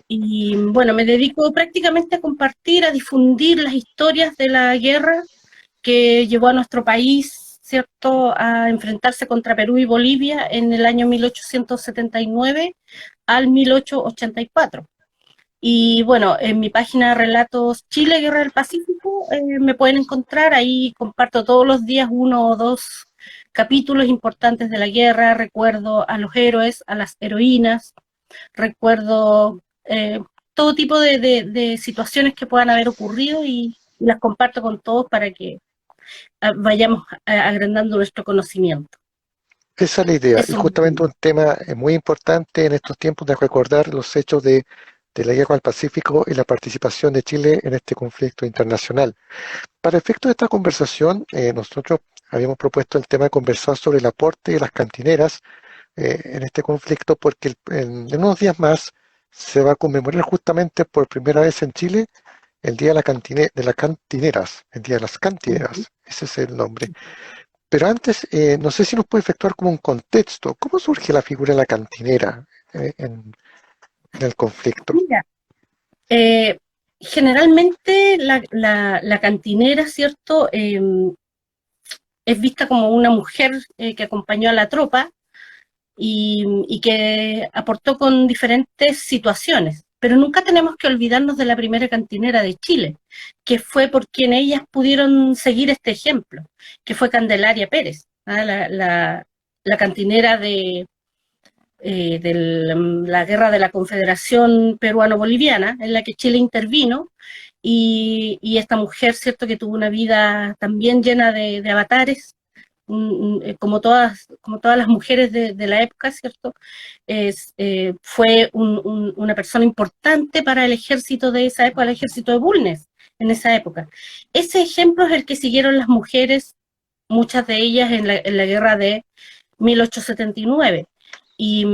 Y bueno, me dedico prácticamente a compartir, a difundir las historias de la guerra que llevó a nuestro país, ¿cierto?, a enfrentarse contra Perú y Bolivia en el año 1879 al 1884. Y bueno, en mi página Relatos Chile, Guerra del Pacífico, me pueden encontrar, ahí comparto todos los días uno o dos capítulos importantes de la guerra, recuerdo a los héroes, a las heroínas, recuerdo todo tipo de situaciones que puedan haber ocurrido y las comparto con todos para que vayamos agrandando nuestro conocimiento. Esa es la idea, y Eso es justamente un tema muy importante en estos tiempos de recordar los hechos de la guerra del Pacífico y la participación de Chile en este conflicto internacional. Para efecto de esta conversación, nosotros habíamos propuesto el tema de conversar sobre el aporte de las cantineras en este conflicto, porque en unos días más se va a conmemorar justamente por primera vez en Chile el Día de, de las Cantineras, el Día de las Cantineras, ese es el nombre. Pero antes, no sé si nos puede efectuar como un contexto, ¿cómo surge la figura de la cantinera en el conflicto? Mira, eh, generalmente la cantinera, ¿cierto? Es vista como una mujer que acompañó a la tropa y que aportó con diferentes situaciones. Pero nunca tenemos que olvidarnos de la primera cantinera de Chile, que fue por quien ellas pudieron seguir este ejemplo, que fue Candelaria Pérez, ¿ah? La cantinera de la guerra de la Confederación Peruano-Boliviana, en la que Chile intervino, y esta mujer, ¿cierto?, que tuvo una vida también llena de avatares, como todas las mujeres de la época, ¿cierto? Fue una persona importante para el ejército de esa época, el ejército de Bulnes en esa época. Ese ejemplo es el que siguieron las mujeres, muchas de ellas en la guerra de 1879. Y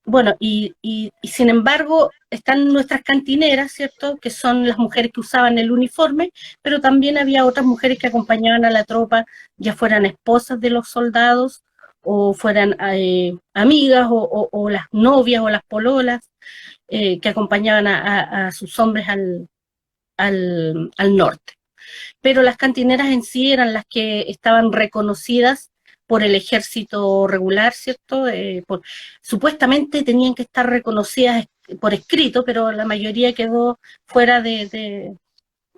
bueno, y sin embargo están nuestras cantineras, ¿cierto?, que son las mujeres que usaban el uniforme, pero también había otras mujeres que acompañaban a la tropa, ya fueran esposas de los soldados o fueran amigas o las novias o las pololas que acompañaban a sus hombres al norte. Pero las cantineras en sí eran las que estaban reconocidas por el ejército regular, ¿cierto? Supuestamente tenían que estar reconocidas por escrito, pero la mayoría quedó fuera de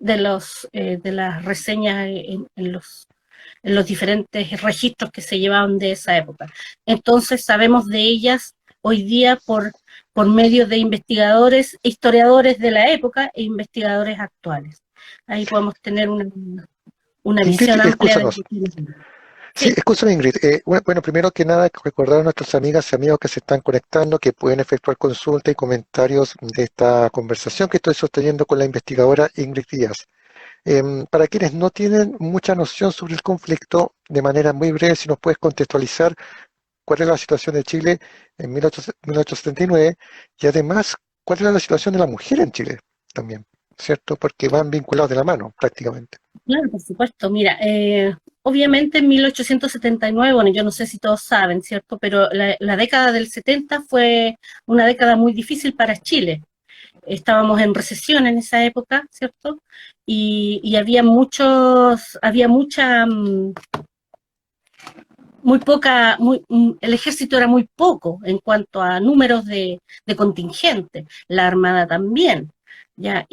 las reseñas en los diferentes registros que se llevaban de esa época. Entonces sabemos de ellas hoy día por medio de investigadores, historiadores de la época e investigadores actuales. Ahí podemos tener una Ingrid, visión amplia de... escúchanos. Sí, Sí, escúchame Ingrid. Bueno, primero que nada, recordar a nuestras amigas y amigos que se están conectando que pueden efectuar consultas y comentarios de esta conversación que estoy sosteniendo con la investigadora Ingrid Díaz. Para quienes no tienen mucha noción sobre el conflicto, de manera muy breve, si nos puedes contextualizar cuál es la situación de Chile en 1879 y además cuál es la situación de la mujer en Chile también, ¿cierto? Porque van vinculados de la mano prácticamente. claro, por supuesto. Mira, obviamente en 1879, bueno, yo no sé si todos saben, ¿cierto? Pero la década del 70 fue una década muy difícil para Chile. Estábamos en recesión en esa época, ¿cierto? Y había mucha, muy poca, el ejército era muy poco en cuanto a números de contingente, la armada también, ¿ya?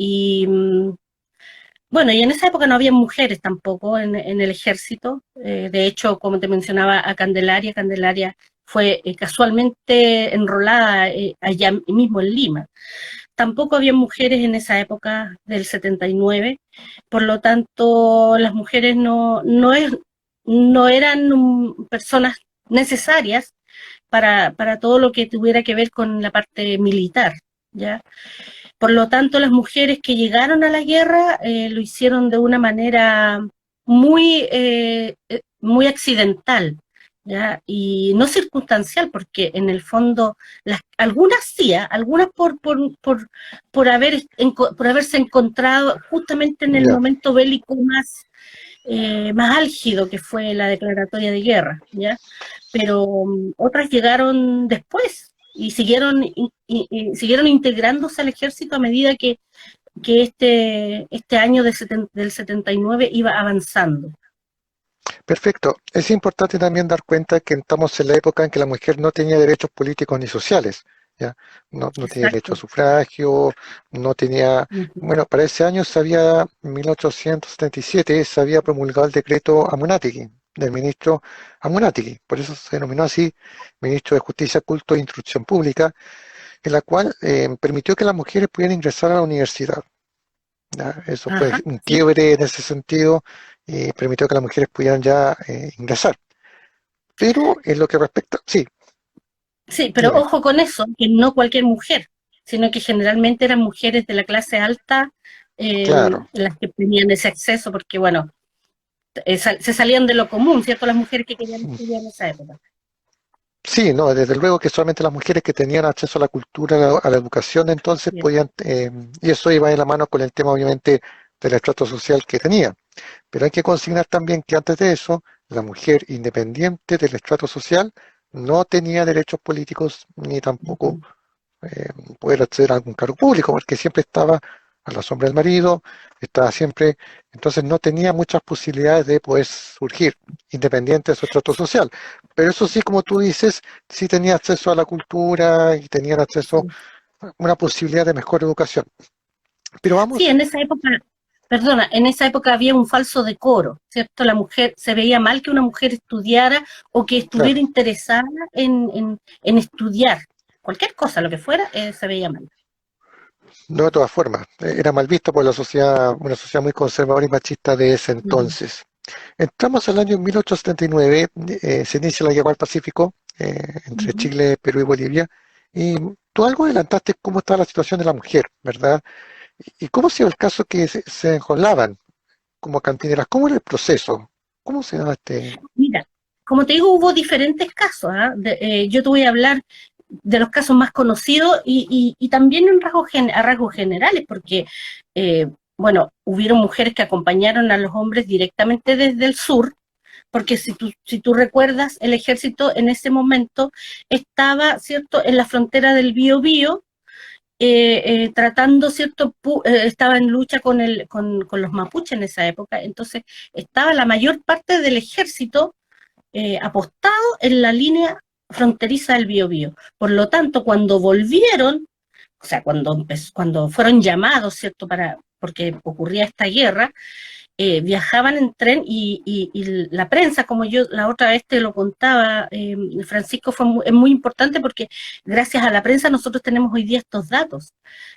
Bueno, y en esa época no había mujeres tampoco en el ejército. De hecho, como te mencionaba, Candelaria fue casualmente enrolada allá mismo en Lima. Tampoco había mujeres en esa época del 79, por lo tanto las mujeres no eran personas necesarias para todo lo que tuviera que ver con la parte militar, ¿ya? Por lo tanto, las mujeres que llegaron a la guerra lo hicieron de una manera muy accidental, ¿ya? Y no circunstancial, porque en el fondo algunas sí, ¿eh? Algunas por haberse encontrado justamente en el Ya. momento bélico más álgido que fue la declaratoria de guerra, ¿ya? Pero otras llegaron después, y siguieron integrándose al ejército a medida que este año del 79 iba avanzando. Perfecto. Es importante también dar cuenta que estamos en la época en que la mujer no tenía derechos políticos ni sociales, ¿ya? No tenía derecho a Exacto. sufragio, no tenía... Ujú. Bueno, para ese año en 1877, se había promulgado el decreto Amunátegui, del ministro Amunátegui, por eso se denominó así, ministro de Justicia, Culto e Instrucción Pública, en la cual permitió que las mujeres pudieran ingresar a la universidad. ¿Ya? Eso fue Ajá, un sí. quiebre en ese sentido y permitió que las mujeres pudieran ya ingresar. Pero en lo que respecta, sí, Sí, pero dime, ojo con eso, que no cualquier mujer, sino que generalmente eran mujeres de la clase alta claro, las que tenían ese acceso, porque bueno, se salían de lo común, ¿cierto? Las mujeres que querían estudiar en esa época. sí, no, desde luego que solamente las mujeres que tenían acceso a la cultura, a la educación, entonces Bien. podían, y eso iba de la mano con el tema obviamente del estrato social que tenía. Pero hay que consignar también que antes de eso, la mujer independiente del estrato social no tenía derechos políticos ni tampoco Ujú. eh, poder acceder a algún cargo público, porque siempre estaba a la sombra del marido, estaba siempre, entonces no tenía muchas posibilidades de poder surgir independiente de su estrato social. Pero eso sí, como tú dices, sí tenía acceso a la cultura y tenían acceso Sí. a una posibilidad de mejor educación. Pero Sí, vamos, en esa época, perdona, en esa época había un falso decoro, ¿cierto? La mujer, se veía mal que una mujer estudiara o que estuviera claro, interesada en estudiar. Cualquier cosa, lo que fuera, se veía mal. no de todas formas, era mal visto por la sociedad, una sociedad muy conservadora y machista de ese Ujú, entonces. Entramos al año 1879, se inicia la Guerra del Pacífico entre ujú. Chile, Perú y Bolivia, y tú algo adelantaste cómo está la situación de la mujer, ¿verdad? Y cómo se dio el caso que se enjolaban como cantineras, ¿cómo era el proceso? ¿Cómo se da este? Mira, como te digo, hubo diferentes casos, ¿ah? Yo te voy a hablar de los casos más conocidos y también en a rasgos generales, porque, eh, bueno, hubieron mujeres que acompañaron a los hombres directamente desde el sur, porque si tú recuerdas, el ejército en ese momento estaba, ¿cierto?, en la frontera del Biobío, tratando, ¿cierto?, estaba en lucha con los mapuches en esa época, entonces estaba la mayor parte del ejército apostado en la línea fronteriza del Biobío. Por lo tanto, cuando volvieron, o sea, cuando fueron llamados, ¿cierto?, porque ocurría esta guerra, viajaban en tren y la prensa, como yo la otra vez te lo contaba, Francisco, es muy importante porque gracias a la prensa nosotros tenemos hoy día estos datos.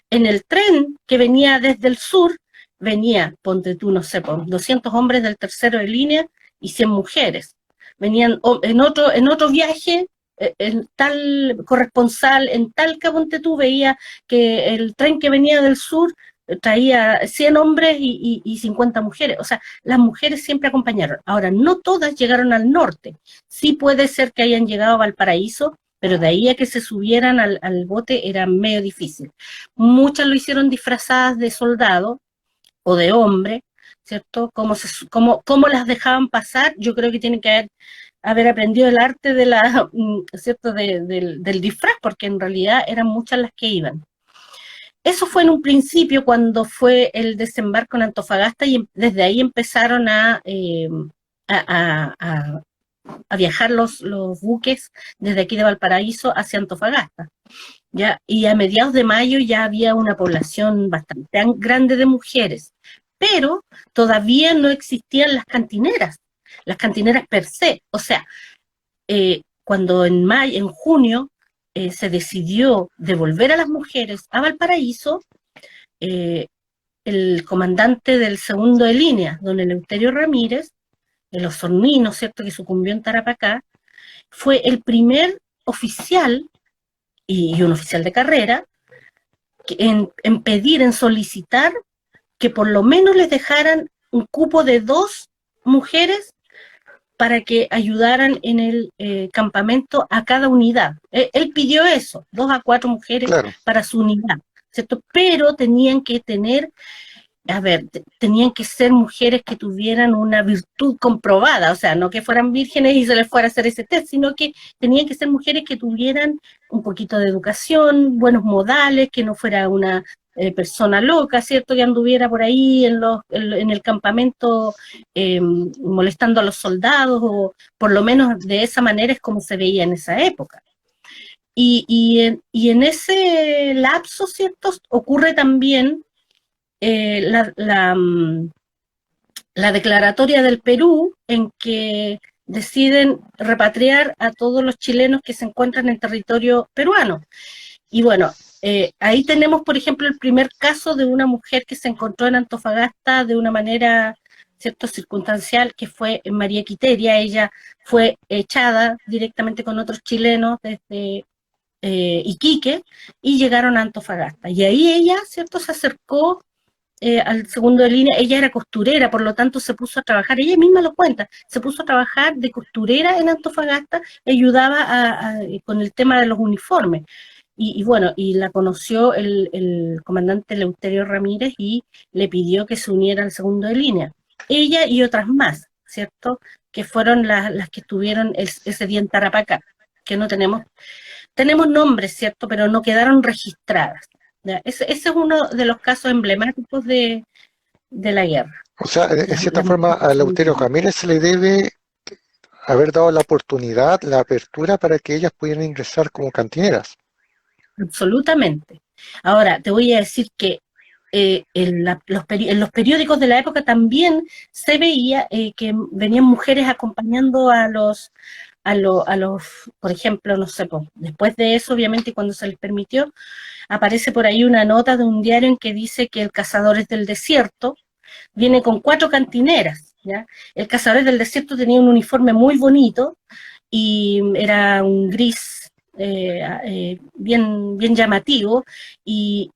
En el tren que venía desde el sur, venía, ponte tú, no sé, 200 hombres del tercero de línea y 100 mujeres. Venían en otro viaje, en tal corresponsal, en Talca, ponte tú, veía que el tren que venía del sur traía 100 hombres y 50 mujeres. O sea, las mujeres siempre acompañaron. Ahora, no todas llegaron al norte. Sí puede ser que hayan llegado a Valparaíso, pero de ahí a que se subieran al bote era medio difícil. Muchas lo hicieron disfrazadas de soldado o de hombre, ¿cierto? Cómo las dejaban pasar, yo creo que tienen que haber aprendido el arte de la, ¿cierto? Del disfraz, porque en realidad eran muchas las que iban. Eso fue en un principio cuando fue el desembarco en Antofagasta y desde ahí empezaron a, a, a viajar los buques desde aquí de Valparaíso hacia Antofagasta. ¿Ya? Y a mediados de mayo ya había una población bastante grande de mujeres, pero todavía no existían las cantineras per se. O sea, cuando en junio, se decidió devolver a las mujeres a Valparaíso, eh, el comandante del segundo de línea, don Eleuterio Ramírez, el osornino, ¿cierto?, que sucumbió en Tarapacá, fue el primer oficial y un oficial de carrera en pedir, en solicitar que por lo menos les dejaran un cupo de 2 mujeres para que ayudaran en el campamento a cada unidad. Él pidió eso, 2 a 4 mujeres Claro, para su unidad, ¿cierto? Pero tenían que tener a ver, tenían que ser mujeres que tuvieran una virtud comprobada, o sea, no que fueran vírgenes y se les fuera a hacer ese test, sino que tenían que ser mujeres que tuvieran un poquito de educación, buenos modales, que no fuera una persona loca, ¿cierto? Que anduviera por ahí en el campamento molestando a los soldados, o por lo menos de esa manera es como se veía en esa época. Y en ese lapso, ¿cierto? Ocurre también eh, la, la, mm, la declaratoria del Perú en que deciden repatriar a todos los chilenos que se encuentran en territorio peruano. Y bueno, ahí tenemos, por ejemplo, el primer caso de una mujer que se encontró en Antofagasta de una manera, cierto, circunstancial, que fue María Quiteria. Ella fue echada directamente con otros chilenos desde Iquique y llegaron a Antofagasta. Y ahí ella, cierto, se acercó al segundo de línea. Ella era costurera, por lo tanto se puso a trabajar, ella misma lo cuenta, se puso a trabajar de costurera en Antofagasta, ayudaba con el tema de los uniformes. Y bueno, y la conoció el comandante Eleuterio Ramírez y le pidió que se uniera al segundo de línea. Ella y otras más, ¿cierto? Que fueron las que estuvieron ese día en Tarapacá, que no tenemos nombres, ¿cierto? Pero no quedaron registradas. ¿Ya? Ese es uno de los casos emblemáticos de la guerra. O sea, en cierta La forma mujer a Eleuterio Ramírez se le debe haber dado la oportunidad, la apertura para que ellas pudieran ingresar como cantineras. absolutamente. Ahora, te voy a decir que en los periódicos de la época también se veía que venían mujeres acompañando a los, por ejemplo, no sé, pues, después de eso, obviamente, cuando se les permitió, aparece por ahí una nota de un diario en que dice que el Cazadores del Desierto viene con 4 cantineras, ¿ya? El Cazadores del Desierto tenía un uniforme muy bonito y era un gris bien llamativo, y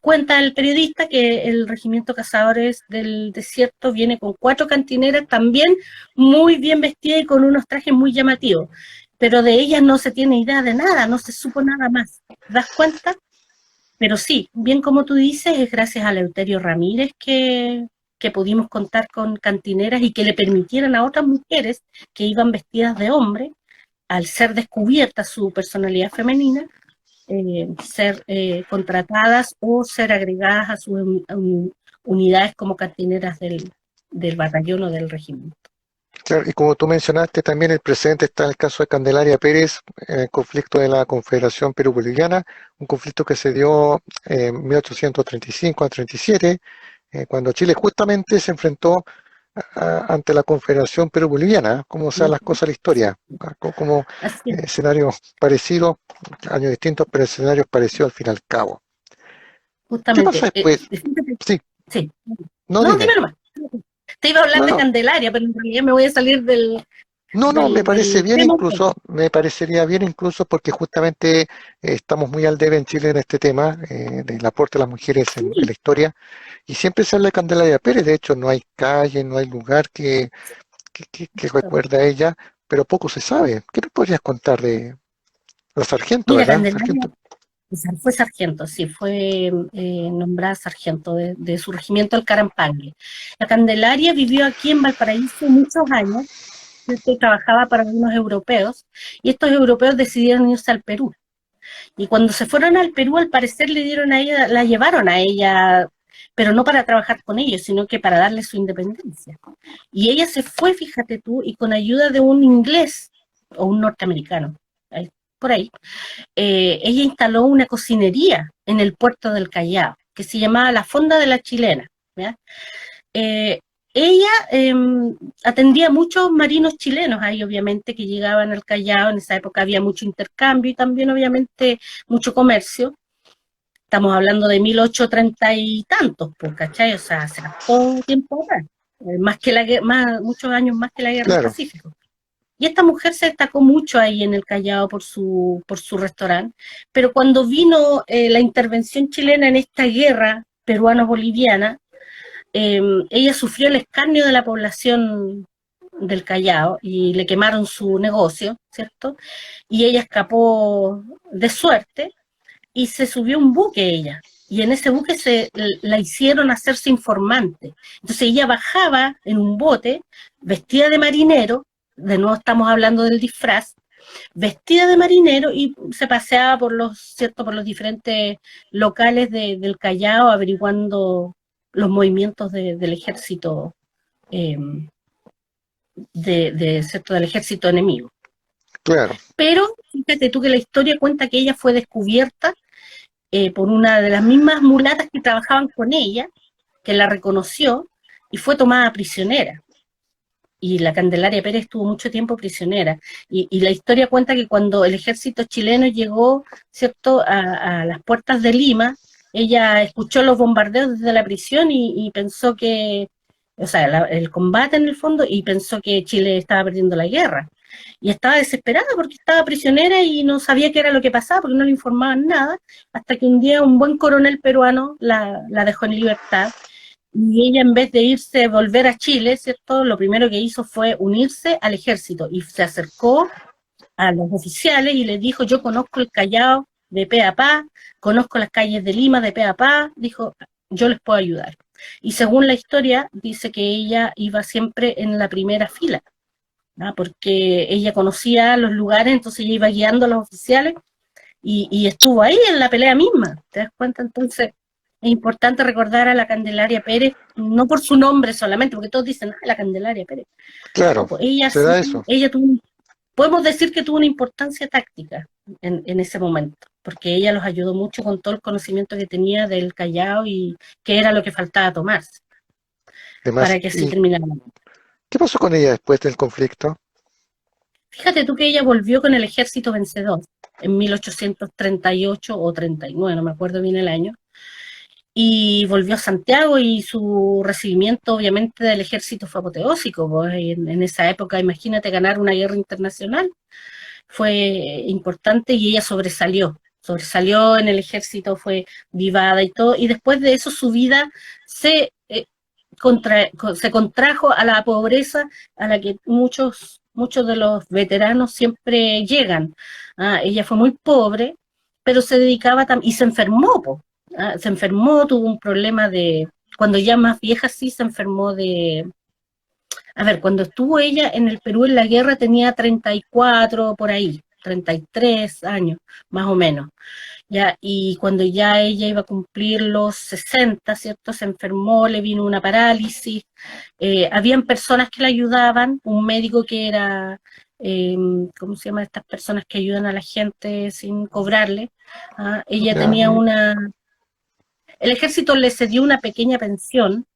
cuenta el periodista que el regimiento Cazadores del Desierto viene con 4 cantineras también muy bien vestidas y con unos trajes muy llamativos, pero de ellas no se tiene idea de nada, no se supo nada más. ¿Te das cuenta? Pero sí, bien como tú dices, es gracias a Eleuterio Ramírez que pudimos contar con cantineras y que le permitieran a otras mujeres que iban vestidas de hombre, al ser descubierta su personalidad femenina, ser contratadas o ser agregadas a sus unidades como cantineras del batallón o del regimiento. Claro, y como tú mencionaste, también el presente está el caso de Candelaria Pérez, el conflicto de la Confederación Perú-Boliviana, un conflicto que se dio en 1835 a 37, cuando Chile justamente se enfrentó ante la Confederación Perú-Boliviana. ¿Cómo sean las cosas en la historia? Como Así es. escenarios parecidos, años distintos, pero escenarios parecidos al fin y al cabo. ¿Qué pasa Justamente. después? Sí, Sí. no No, dime. dime nomás. Te iba a hablar No, de no. Candelaria, pero en realidad me voy a salir No, no, me parece del bien tema. incluso, me parecería bien incluso porque justamente estamos muy al debe en Chile en este tema del aporte de las mujeres en la Sí, historia, y siempre se habla de Candelaria Pérez. De hecho no hay calle, no hay lugar que recuerde a ella, pero poco se sabe. ¿Qué me podrías contar de la sargento, mira, verdad? Candelaria Sargento. fue sargento, sí, fue nombrada sargento de su regimiento el Carampangue. La Candelaria vivió aquí en Valparaíso muchos años, que trabajaba para unos europeos, y estos europeos decidieron irse al Perú. Y cuando se fueron al Perú, al parecer le dieron a ella, la llevaron a ella, pero no para trabajar con ellos, sino que para darle su independencia. Y ella se fue, fíjate tú, y con ayuda de un inglés o un norteamericano, por ahí, ella instaló una cocinería en el puerto del Callao, que se llamaba La Fonda de la Chilena. ¿Ya? Eh, ella atendía a muchos marinos chilenos ahí, obviamente, que llegaban al Callao. En esa época había mucho intercambio y también, obviamente, mucho comercio. Estamos hablando de 1830 y tantos, pues, ¿cachai? O sea, hace todo tiempo atrás, más que muchos años más que la guerra del Claro. Pacífico. Y esta mujer se destacó mucho ahí en el Callao por su restaurante, pero cuando vino la intervención chilena en esta guerra peruano-boliviana, ella sufrió el escarnio de la población del Callao y le quemaron su negocio, ¿cierto? Y ella escapó de suerte y se subió a un buque ella. y en ese buque la hicieron hacerse informante. Entonces ella bajaba en un bote, vestida de marinero, de nuevo estamos hablando del disfraz, vestida de marinero y se paseaba por los diferentes locales del Callao averiguando los movimientos del ejército, eh, ¿cierto? Del ejército enemigo. Claro. Pero fíjate tú que la historia cuenta que ella fue descubierta por una de las mismas mulatas que trabajaban con ella, que la reconoció y fue tomada prisionera. Y la Candelaria Pérez estuvo mucho tiempo prisionera. Y la historia cuenta que cuando el ejército chileno llegó, ¿cierto?, a las puertas de Lima, ella escuchó los bombardeos desde la prisión y pensó que, o sea, el combate en el fondo, y pensó que Chile estaba perdiendo la guerra. Y estaba desesperada porque estaba prisionera y no sabía qué era lo que pasaba porque no le informaban nada, hasta que un día un buen coronel peruano la dejó en libertad y ella, en vez de irse, volver a Chile, ¿cierto? Lo primero que hizo fue unirse al ejército y se acercó a los oficiales y les dijo: yo conozco el Callao de pe a pa, conozco las calles de Lima de pe a pa, dijo, yo les puedo ayudar. Y según la historia, dice que ella iba siempre en la primera fila, ¿no? Porque ella conocía los lugares, entonces ella iba guiando a los oficiales y estuvo ahí en la pelea misma, ¿te das cuenta? Entonces es importante recordar a la Candelaria Pérez, no por su nombre solamente, porque todos dicen, la Candelaria Pérez. Claro, No, pues ella se sí, da eso. ella tuvo, podemos decir que tuvo una importancia táctica en ese momento, porque ella los ayudó mucho con todo el conocimiento que tenía del Callao y que era lo que faltaba tomarse Además, para que así ¿y terminara. qué pasó con ella después del conflicto? Fíjate tú que ella volvió con el ejército vencedor en 1838 o 39, no me acuerdo bien el año, y volvió a Santiago y su recibimiento obviamente del ejército fue apoteósico, pues, en esa época imagínate ganar una guerra internacional, fue importante y ella sobresalió en el ejército, fue vivada y todo, y después de eso su vida se contrajo a la pobreza a la que muchos de los veteranos siempre llegan. Ella fue muy pobre, pero se dedicaba también, y se enfermó, se enfermó, tuvo un problema cuando ya más vieja sí se enfermó a ver, cuando estuvo ella en el Perú en la guerra tenía 34 por ahí, 33 años, más o menos. Ya, y cuando ya ella iba a cumplir los 60, ¿cierto? Se enfermó, le vino una parálisis. Habían personas que la ayudaban, un médico que era, eh, ¿cómo se llama? Estas personas que ayudan a la gente sin cobrarle. Ella Ya, tenía el ejército le cedió una pequeña pensión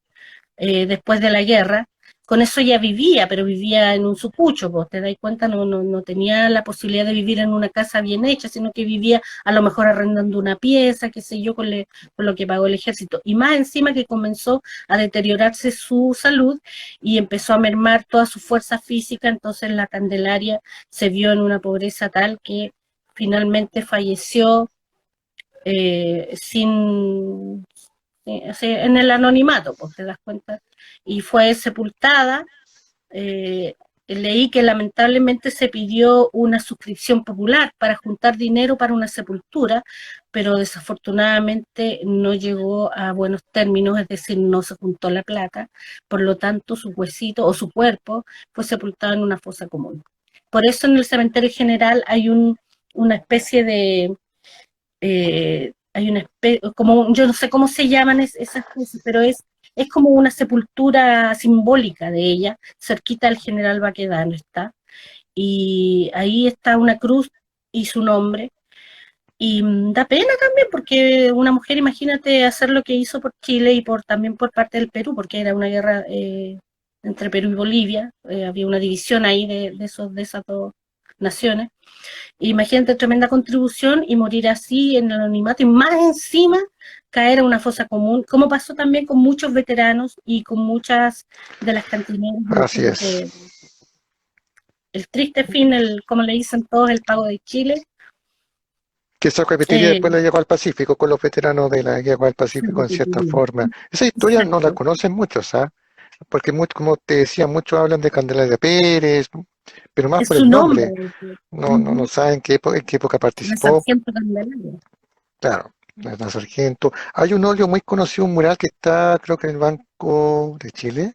después de la guerra. Con eso ya vivía, pero vivía en un sucucho, vos te das cuenta, no tenía la posibilidad de vivir en una casa bien hecha, sino que vivía a lo mejor arrendando una pieza, qué sé yo, con lo que pagó el ejército. Y más encima que comenzó a deteriorarse su salud y empezó a mermar toda su fuerza física, entonces la Candelaria se vio en una pobreza tal que finalmente falleció sin en el anonimato, pues te das cuenta, y fue sepultada. Leí que lamentablemente se pidió una suscripción popular para juntar dinero para una sepultura, pero desafortunadamente no llegó a buenos términos, es decir, no se juntó la plata, por lo tanto su huesito o su cuerpo fue sepultado en una fosa común. Por eso en el cementerio general hay una especie de hay una especie, como yo no sé cómo se llaman esas cosas, pero es como una sepultura simbólica de ella, cerquita del General Baquedano está, y ahí está una cruz y su nombre, y da pena también porque una mujer, imagínate hacer lo que hizo por Chile y también por parte del Perú, porque era una guerra entre Perú y Bolivia, había una división ahí de esas dos naciones. Imagínate tremenda contribución y morir así en el anonimato y más encima caer a una fosa común, como pasó también con muchos veteranos y con muchas de las cantineras. así es. El triste fin, como le dicen todos, el pago de Chile, Que se repetiría eh, después de la guerra al Pacífico con los veteranos de la guerra al se Pacífico en cierta repetiría. forma. Esa historia no la Exacto. conocen muchos, ¿ah? Porque como te decía, muchos hablan de Candelaria Pérez, pero más Es por su el nombre. nombre. No saben en qué época La participó. sargento Candelaria. Claro. la sargento. Hay un óleo muy conocido, un mural que está, creo que en el Banco de Chile,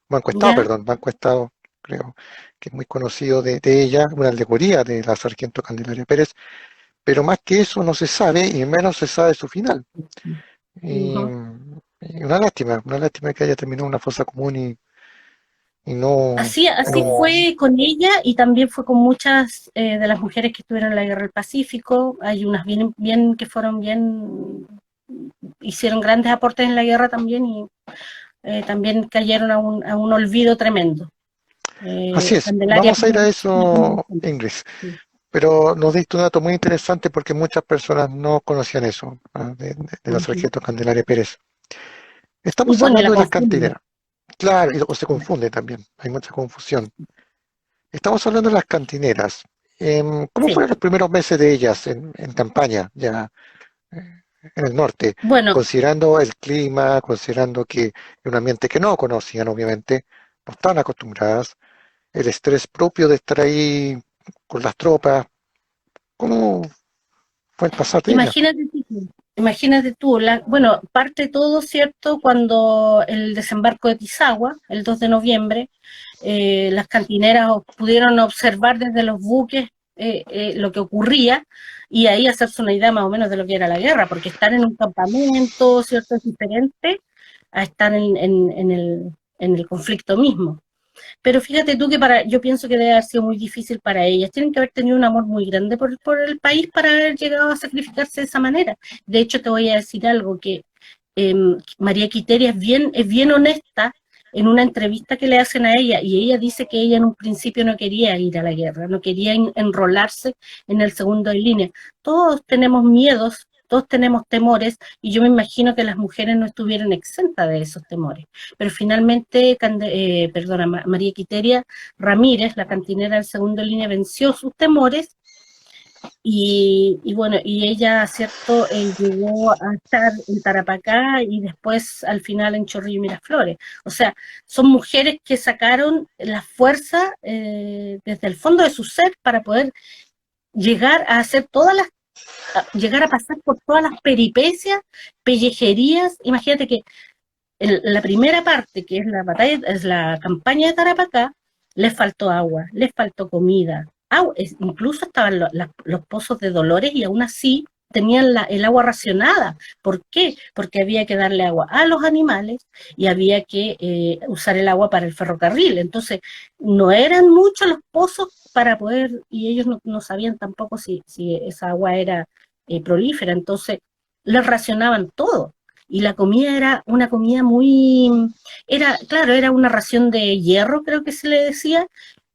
Banco Estado, ¿Ya? perdón, Banco Estado, creo, que es muy conocido de ella, una alegoría de la sargento Candelaria Pérez, pero más que eso no se sabe y menos se sabe su final. Y, Ujú. y una lástima que haya terminado en una fosa común y no en Así un... fue con ella y también fue con muchas de las mujeres que estuvieron en la Guerra del Pacífico. Hay unas bien que fueron bien, hicieron grandes aportes en la guerra también y también cayeron a un olvido tremendo. Así es, Candelaria vamos a ir a Pérez, eso, Ingrid, pero nos diste un dato muy interesante porque muchas personas no conocían eso, de la ujú. sargento Candelaria Pérez. Y Estamos bueno, y la hablando de las confunden. cantineras. Claro, o se confunde también, hay mucha confusión. Estamos hablando de las cantineras. ¿Cómo Sí. fueron los primeros meses de ellas en campaña, ya en el norte? Bueno, Considerando el clima, considerando que es un ambiente que no conocían, obviamente, no están acostumbradas, el estrés propio de estar ahí con las tropas. ¿Cómo fue el pasar de ella? imagínate tú, bueno, parte todo, ¿cierto? Cuando el desembarco de Pisagua, el 2 de noviembre, las cantineras pudieron observar desde los buques lo que ocurría y ahí hacerse una idea más o menos de lo que era la guerra, porque estar en un campamento, ¿cierto? Es diferente a estar en el conflicto mismo. Pero fíjate tú que yo pienso que debe haber sido muy difícil para ellas. Tienen que haber tenido un amor muy grande por el país para haber llegado a sacrificarse de esa manera. De hecho, te voy a decir algo, que eh, María Quiteria es bien honesta en una entrevista que le hacen a ella, y ella dice que ella en un principio no quería ir a la guerra, no quería enrolarse en el segundo de línea. Todos tenemos miedos, todos tenemos temores, y yo me imagino que las mujeres no estuvieron exentas de esos temores. Pero finalmente, María Quiteria Ramírez, la cantinera del segundo de línea, venció sus temores y bueno, y ella, ¿cierto? Llegó a estar en Tarapacá y después al final en Chorrillo y Miraflores. O sea, son mujeres que sacaron la fuerza desde el fondo de su ser para poder llegar a hacer llegar a pasar por todas las peripecias, pellejerías. Imagínate que la primera parte, que es la batalla, es la campaña de Tarapacá, les faltó agua, les faltó comida, incluso estaban los pozos de Dolores y aún así tenían el agua racionada. ¿Por qué? Porque había que darle agua a los animales y había que usar el agua para el ferrocarril. Entonces, no eran muchos los pozos para poder, y ellos no sabían tampoco si esa agua era prolífera. Entonces, les racionaban todo y la comida era una comida claro, era una ración de hierro, creo que se le decía,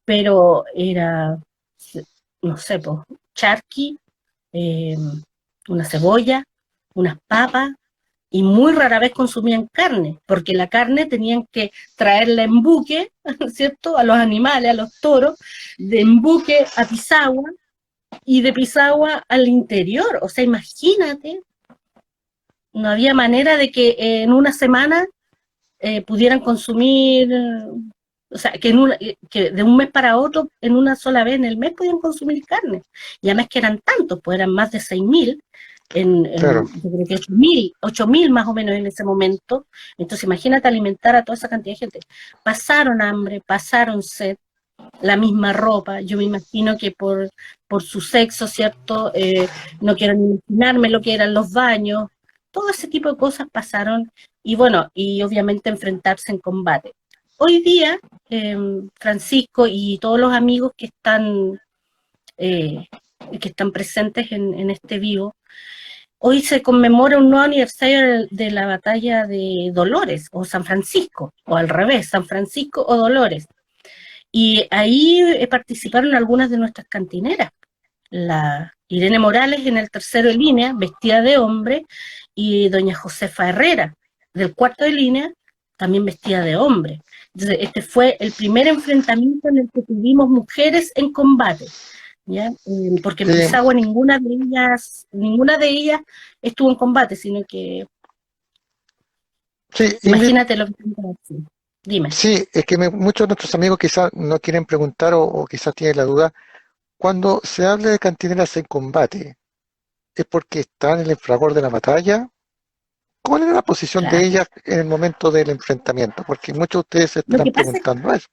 pero era, no sé, pues, charqui, eh, una cebolla, unas papas, y muy rara vez consumían carne, porque la carne tenían que traerla en buque, ¿cierto? A los animales, a los toros, de en buque a Pisagua, y de Pisagua al interior. O sea, imagínate, no había manera de que en una semana pudieran consumir, o sea, que de un mes para otro, en una sola vez en el mes, podían consumir carne. Y además que eran tantos, pues eran más de 6.000, Claro, yo creo que 8.000 más o menos en ese momento. Entonces imagínate alimentar a toda esa cantidad de gente. Pasaron hambre, pasaron sed, la misma ropa. Yo me imagino que por su sexo, ¿cierto? No quiero ni imaginarme lo que eran los baños. Todo ese tipo de cosas pasaron y bueno, y obviamente enfrentarse en combate. Hoy día, eh, Francisco y todos los amigos eh, que están presentes en este vivo, hoy se conmemora un nuevo aniversario de la batalla de Dolores o San Francisco, o al revés, San Francisco o Dolores. Y ahí participaron algunas de nuestras cantineras. La Irene Morales en el tercero de línea, vestida de hombre, y doña Josefa Herrera, del cuarto de línea, también vestida de hombre. Entonces, este fue el primer enfrentamiento en el que tuvimos mujeres en combate, ¿ya? Porque en sí, Pisagua ninguna de ellas estuvo en combate, sino que sí, Ingrid, imagínate lo que te. Dime. sí, es que muchos de nuestros amigos quizás no quieren preguntar o quizás tienen la duda. Cuando se habla de cantineras en combate, es porque están en el fragor de la batalla. ¿Cuál era la posición de Claro. ellas en el momento del enfrentamiento? Porque muchos de ustedes se Lo estarán que pasa preguntando eso.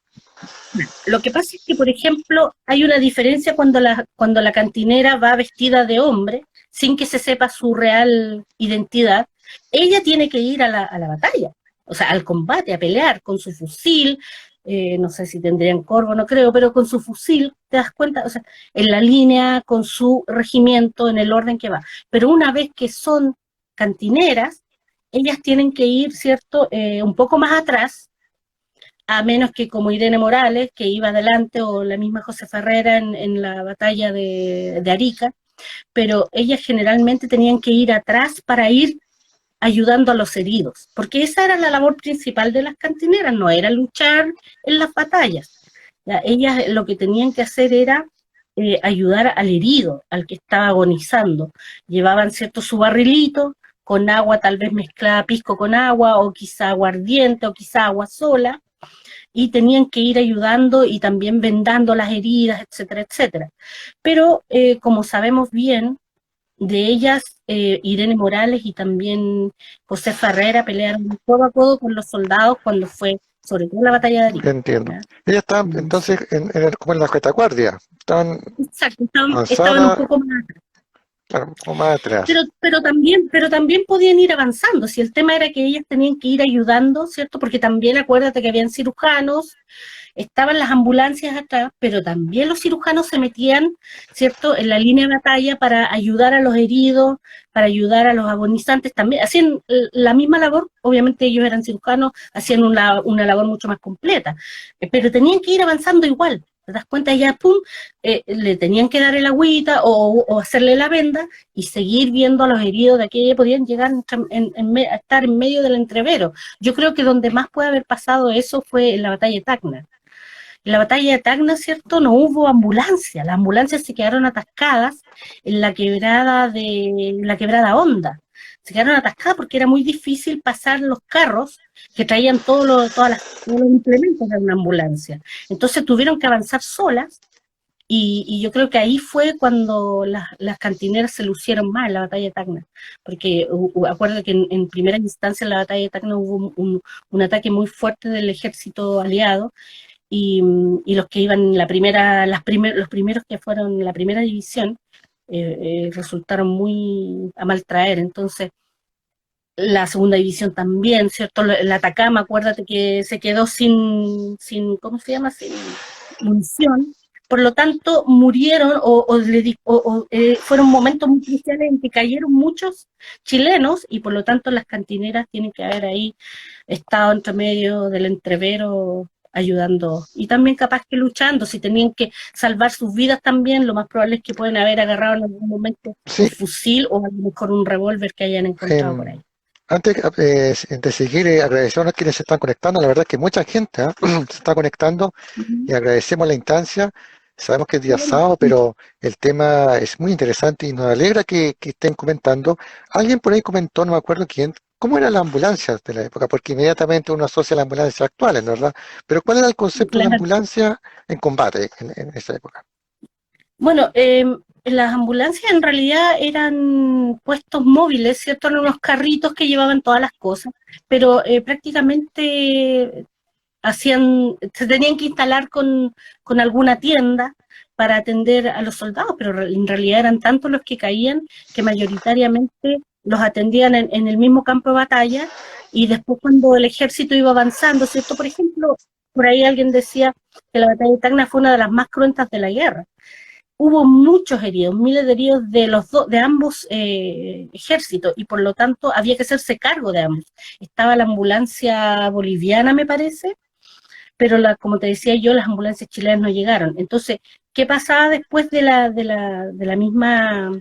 Lo que pasa es que, por ejemplo, hay una diferencia cuando la cantinera va vestida de hombre, sin que se sepa su real identidad. Ella tiene que ir a la batalla, o sea, al combate, a pelear con su fusil. No sé si tendrían corvo, no creo, pero con su fusil, te das cuenta, o sea, en la línea, con su regimiento, en el orden que va. Pero una vez que son cantineras, ellas tienen que ir, ¿cierto?, un poco más atrás, a menos que como Irene Morales, que iba adelante, o la misma José Ferrera en la batalla de Arica, pero ellas generalmente tenían que ir atrás para ir ayudando a los heridos, porque esa era la labor principal de las cantineras, no era luchar en las batallas. Ya, ellas lo que tenían que hacer era ayudar al herido, al que estaba agonizando. Llevaban, cierto, su barrilito con agua, tal vez mezclada pisco con agua, o quizá aguardiente, o quizá agua sola, y tenían que ir ayudando y también vendando las heridas, etcétera, etcétera. Pero como sabemos bien, de ellas, Irene Morales y también José Ferrera pelearon codo a codo con los soldados cuando fue, sobre todo, la batalla de Arica. Entiendo. ¿Ya? Ellas estaban Sí. entonces como en la retaguardia, estaban Exacto, estaban un avanzadas, poco más, claro, un poco más atrás. pero también podían ir avanzando. Si el tema era que ellas tenían que ir ayudando, ¿cierto? Porque también acuérdate que habían cirujanos, estaban las ambulancias atrás, pero también los cirujanos se metían, ¿cierto?, en la línea de batalla para ayudar a los heridos, para ayudar a los agonizantes, también hacían la misma labor. Obviamente ellos eran cirujanos, hacían una labor mucho más completa, pero tenían que ir avanzando igual. ¿Te das cuenta? Ya, pum, le tenían que dar el agüita, o hacerle la venda, y seguir viendo a los heridos de aquella. Podían llegar a estar en medio del entrevero. Yo creo que donde más puede haber pasado eso fue en la batalla de Tacna. En la batalla de Tacna, ¿cierto?, no hubo ambulancia. Las ambulancias se quedaron atascadas en la quebrada Honda. Se quedaron atascadas porque era muy difícil pasar los carros que traían todos los implementos de una ambulancia. Entonces tuvieron que avanzar solas, y yo creo que ahí fue cuando las cantineras se lucieron más en la batalla de Tacna, porque acuérdate que en primera instancia en la batalla de Tacna hubo un ataque muy fuerte del ejército aliado, y los que iban en la primera, los primeros que fueron la primera división, resultaron muy a mal traer. Entonces, la segunda división también, ¿cierto? El Atacama, acuérdate que se quedó ¿cómo se llama? Sin munición. Por lo tanto, murieron, fueron momentos muy cruciales en que cayeron muchos chilenos, y por lo tanto las cantineras tienen que haber ahí estado entre medio del entrevero ayudando, y también capaz que luchando. Si tenían que salvar sus vidas también, lo más probable es que pueden haber agarrado en algún momento un Sí, fusil, o a lo mejor un revólver que hayan encontrado por em, ahí. antes de seguir, agradecemos a quienes se están conectando. La verdad es que mucha gente se está conectando Ujú. y agradecemos la instancia. Sabemos que es día Bueno, sábado, pero el tema es muy interesante y nos alegra que estén comentando. Alguien por ahí comentó, no me acuerdo quién, cómo eran las ambulancias de la época, porque inmediatamente uno asocia las ambulancias actuales, ¿no? ¿Verdad? Pero ¿cuál era el concepto de claro. ambulancia en combate en esa época? Bueno, las ambulancias en realidad eran puestos móviles, ¿cierto? Eran unos carritos que llevaban todas las cosas, pero prácticamente se tenían que instalar con alguna tienda para atender a los soldados, pero en realidad eran tantos los que caían que mayoritariamente los atendían en el mismo campo de batalla. Y después, cuando el ejército iba avanzando, ¿cierto? Por ejemplo, por ahí alguien decía que la batalla de Tacna fue una de las más cruentas de la guerra. Hubo muchos heridos, miles de heridos de ambos ejércitos, y por lo tanto había que hacerse cargo de ambos. Estaba la ambulancia boliviana, me parece, pero como te decía yo, las ambulancias chilenas no llegaron. Entonces, ¿qué pasaba después de la misma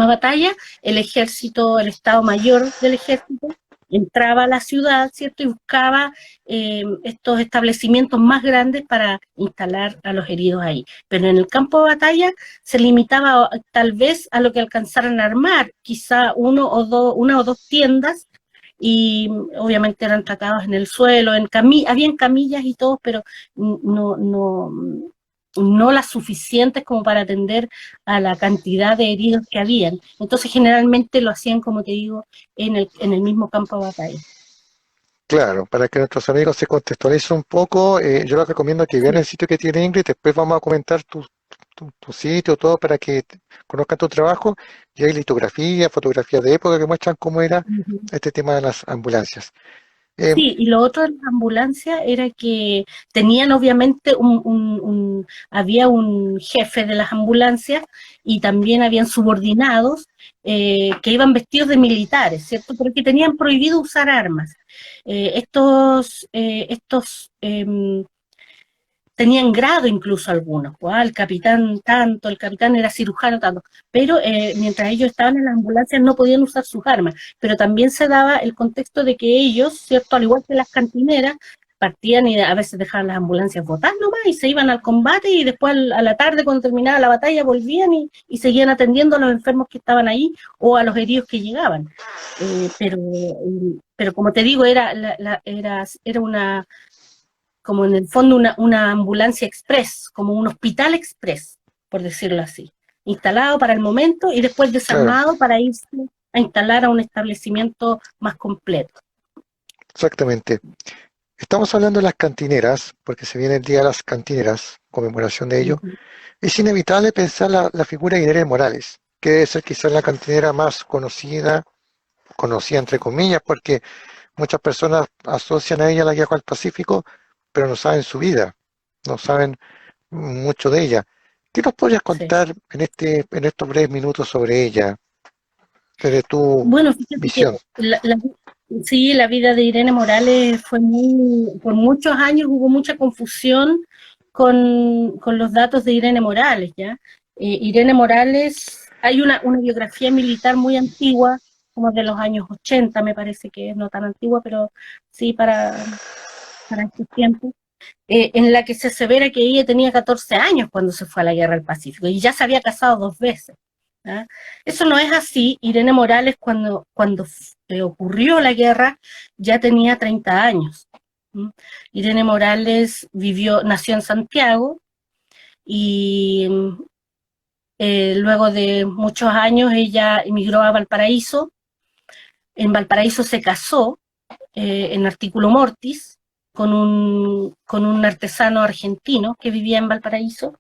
batalla? El ejército, el Estado Mayor del ejército, entraba a la ciudad, ¿cierto? Y buscaba estos establecimientos más grandes para instalar a los heridos ahí. Pero en el campo de batalla se limitaba tal vez a lo que alcanzaran a armar, quizá una o dos tiendas, y obviamente eran tratados en el suelo, habían camillas y todo, pero no, no las suficientes como para atender a la cantidad de heridos que habían. Entonces generalmente lo hacían, como te digo, en el mismo campo de batalla. Claro, para que nuestros amigos se contextualicen un poco, yo les recomiendo que vean Sí. el sitio que tiene Ingrid, después vamos a comentar tu sitio, todo para que conozcan tu trabajo, y hay litografías, fotografías de época que muestran cómo era Ujú. este tema de las ambulancias. Eh, Sí, y lo otro de las ambulancias era que tenían obviamente había un jefe de las ambulancias y también habían subordinados que iban vestidos de militares, ¿cierto? Porque tenían prohibido usar armas. Tenían grado incluso algunos, pues, el capitán tanto, el capitán era cirujano tanto, pero mientras ellos estaban en las ambulancias no podían usar sus armas, pero también se daba el contexto de que ellos, cierto, al igual que las cantineras, partían y a veces dejaban las ambulancias botadas nomás y se iban al combate y después a la tarde cuando terminaba la batalla volvían y seguían atendiendo a los enfermos que estaban ahí o a los heridos que llegaban. Pero como te digo, era una como en el fondo una ambulancia express, como un hospital express, por decirlo así, instalado para el momento y después claro, desarmado para irse a instalar a un establecimiento más completo. exactamente. Estamos hablando de las cantineras, porque se viene el Día de las Cantineras, conmemoración de ello. Ujú. Es inevitable pensar la figura de Irene Morales, que debe ser quizás la cantinera más conocida entre comillas, porque muchas personas asocian a ella la guerra al Pacífico, pero no saben su vida, no saben mucho de ella. ¿Qué nos podrías Sí. contar en estos breves minutos sobre ella, desde tu Bueno, fíjate que visión? sí, la vida de Irene Morales por muchos años hubo mucha confusión con los datos de Irene Morales, ¿ya? Irene Morales, hay una biografía militar muy antigua, como de los años 80, me parece que es no tan antigua, pero sí para estos tiempos, en la que se asevera que ella tenía 14 años cuando se fue a la guerra del Pacífico y ya se había casado 2 veces. ¿Ah? Eso no es así. Irene Morales, cuando ocurrió la guerra, ya tenía 30 años. ¿Mm? Irene Morales nació en Santiago y luego de muchos años ella emigró a Valparaíso. En Valparaíso se casó en artículo mortis con un artesano argentino que vivía en Valparaíso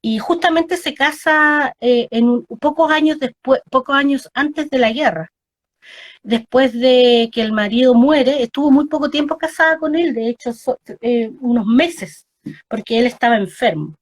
y justamente se casa pocos años después, pocos años antes de la guerra. Después de que el marido muere, estuvo muy poco tiempo casada con él, de hecho unos meses, porque él estaba enfermo.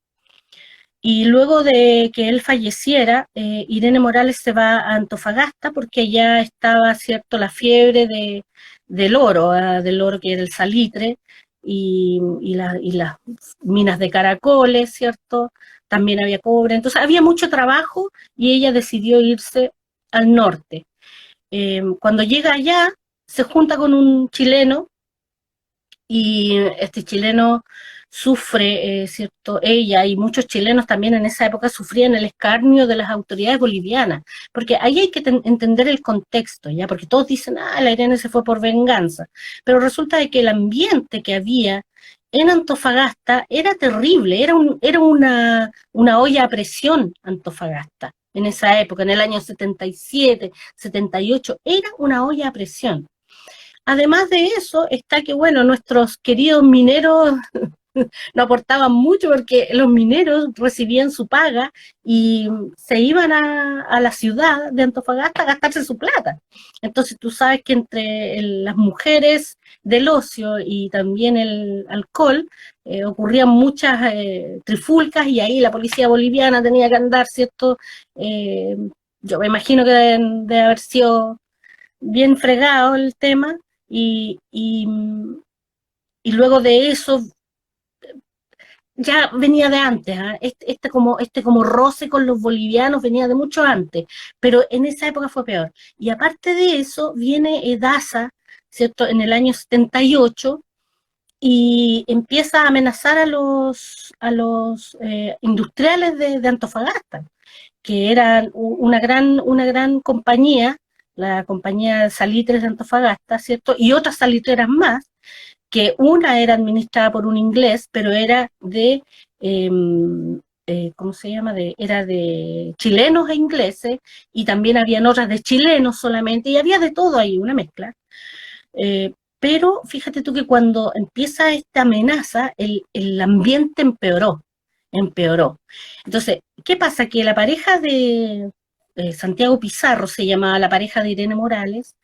Y luego de que él falleciera, Irene Morales se va a Antofagasta porque ya estaba, cierto, la fiebre del oro, del oro que era el salitre, y las minas de caracoles, ¿cierto? También había cobre. Entonces había mucho trabajo y ella decidió irse al norte. Cuando llega allá, se junta con un chileno y este chileno sufre, ¿cierto? Ella y muchos chilenos también en esa época sufrían el escarnio de las autoridades bolivianas, porque ahí hay que entender el contexto, ¿ya? Porque todos dicen, la Irene se fue por venganza, pero resulta de que el ambiente que había en Antofagasta era terrible, era una olla a presión Antofagasta. En esa época, en el año 77, 78, era una olla a presión. Además de eso, está que, bueno, nuestros queridos mineros no aportaban mucho porque los mineros recibían su paga y se iban a la ciudad de Antofagasta a gastarse su plata. Entonces tú sabes que entre las mujeres del ocio y también el alcohol ocurrían muchas trifulcas y ahí la policía boliviana tenía que andar, ¿cierto? Eh, yo me imagino que debe haber sido bien fregado el tema y, y, y luego de eso ya venía de antes, ¿eh? Este como roce con los bolivianos venía de mucho antes, pero en esa época fue peor. Y aparte de eso viene Daza, ¿cierto? En el año 78 y empieza a amenazar a los industriales de Antofagasta, que eran una gran compañía, la compañía Salitres de Antofagasta, ¿cierto? Y otras salitreras más, que una era administrada por un inglés, pero era de ¿cómo se llama? Era de chilenos e ingleses, y también habían otras de chilenos solamente, y había de todo ahí, una mezcla. Pero fíjate tú que cuando empieza esta amenaza, el ambiente empeoró, empeoró. Entonces, ¿qué pasa? Que la pareja de Santiago Pizarro, se llamaba la pareja de Irene Morales,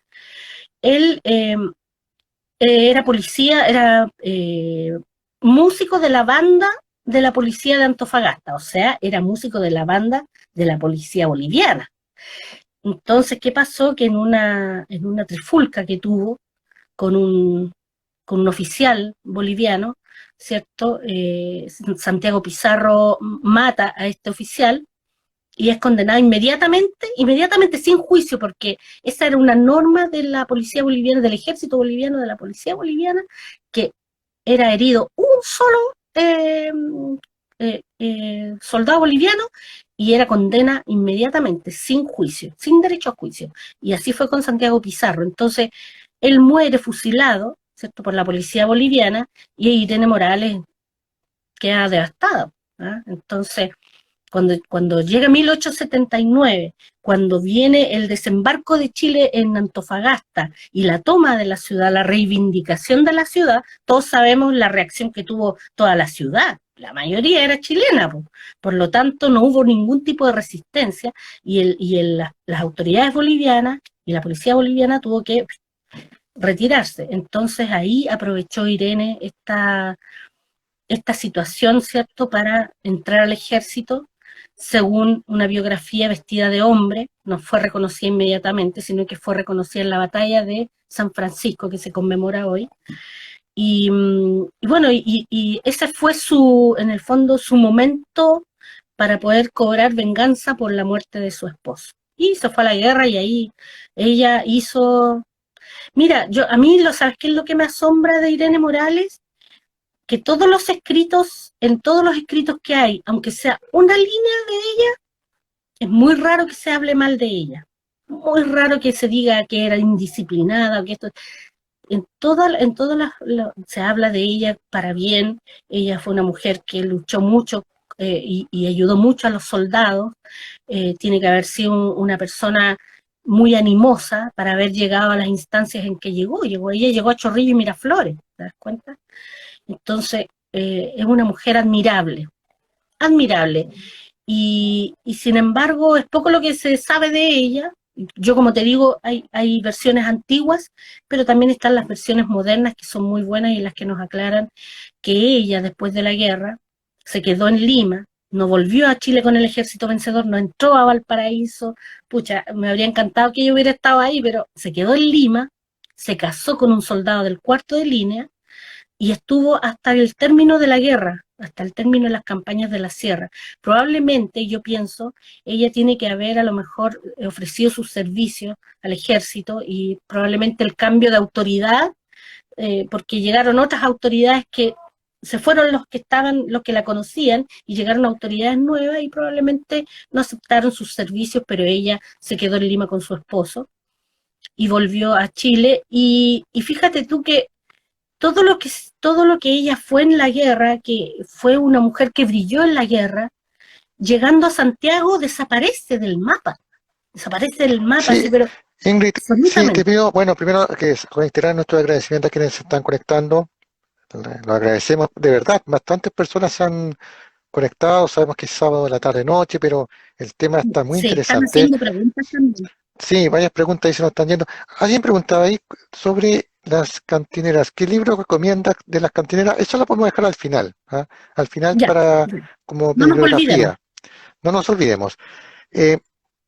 él era policía, era músico de la banda de la policía de Antofagasta, o sea, era músico de la banda de la policía boliviana. Entonces, ¿qué pasó? Que en una trifulca que tuvo con con un oficial boliviano, ¿cierto? Santiago Pizarro mata a este oficial y es condenado inmediatamente, inmediatamente sin juicio, porque esa era una norma de la policía boliviana, del ejército boliviano, de la policía boliviana, que era herido un solo soldado boliviano y era condena inmediatamente, sin juicio, sin derecho a juicio. Y así fue con Santiago Pizarro. Entonces, él muere fusilado, ¿cierto?, por la policía boliviana, y Irene Morales queda devastada. ¿Ah? Entonces, cuando llega 1879, cuando viene el desembarco de Chile en Antofagasta y la toma de la ciudad, la reivindicación de la ciudad, todos sabemos la reacción que tuvo toda la ciudad. La mayoría era chilena, por lo tanto no hubo ningún tipo de resistencia las autoridades bolivianas y la policía boliviana tuvo que retirarse. Entonces ahí aprovechó Irene esta situación, ¿cierto?, para entrar al ejército. Según una biografía, vestida de hombre, no fue reconocida inmediatamente, sino que fue reconocida en la batalla de San Francisco, que se conmemora hoy. Y bueno, y ese fue en el fondo, su momento para poder cobrar venganza por la muerte de su esposo. Y se fue a la guerra y ahí ella hizo... Mira, a mí, ¿sabes qué es lo que me asombra de Irene Morales? Que todos los escritos, en todos los escritos que hay, aunque sea una línea de ella, es muy raro que se hable mal de ella. Muy raro que se diga que era indisciplinada, que esto... En todas se habla de ella para bien. Ella fue una mujer que luchó mucho y ayudó mucho a los soldados. Tiene que haber sido una persona muy animosa para haber llegado a las instancias en que ella llegó a Chorrillo y Miraflores, ¿te das cuenta? Entonces, es una mujer admirable, admirable. Y sin embargo, es poco lo que se sabe de ella. Yo, como te digo, hay versiones antiguas, pero también están las versiones modernas que son muy buenas y las que nos aclaran que ella, después de la guerra, se quedó en Lima, no volvió a Chile con el ejército vencedor, no entró a Valparaíso. Pucha, me habría encantado que yo hubiera estado ahí, pero se quedó en Lima, se casó con un soldado del cuarto de línea, y estuvo hasta el término de la guerra, hasta el término de las campañas de la sierra. Probablemente, yo pienso, ella tiene que haber a lo mejor ofrecido sus servicios al ejército, y probablemente el cambio de autoridad, porque llegaron otras autoridades que se fueron los que estaban, los que la conocían, y llegaron autoridades nuevas y probablemente no aceptaron sus servicios, pero ella se quedó en Lima con su esposo y volvió a Chile. Y fíjate tú que todo lo que todo lo que ella fue en la guerra, que fue una mujer que brilló en la guerra, llegando a Santiago desaparece del mapa, Sí, sí, pero Ingrid, sí, te absolutamente. pido, bueno, primero que reiterar nuestro agradecimiento a quienes se están conectando. Lo agradecemos, de verdad, bastantes personas se han conectado, sabemos que es sábado de la tarde noche, pero el tema está muy Sí, están interesante. haciendo preguntas también. Sí, varias preguntas ahí se nos están yendo. Alguien preguntaba ahí sobre las cantineras. ¿Qué libro recomiendas de las cantineras? Eso lo podemos dejar al final, ¿ah? Al final Ya, para ya. como No nos olvidemos. bibliografía. No nos olvidemos. Eh,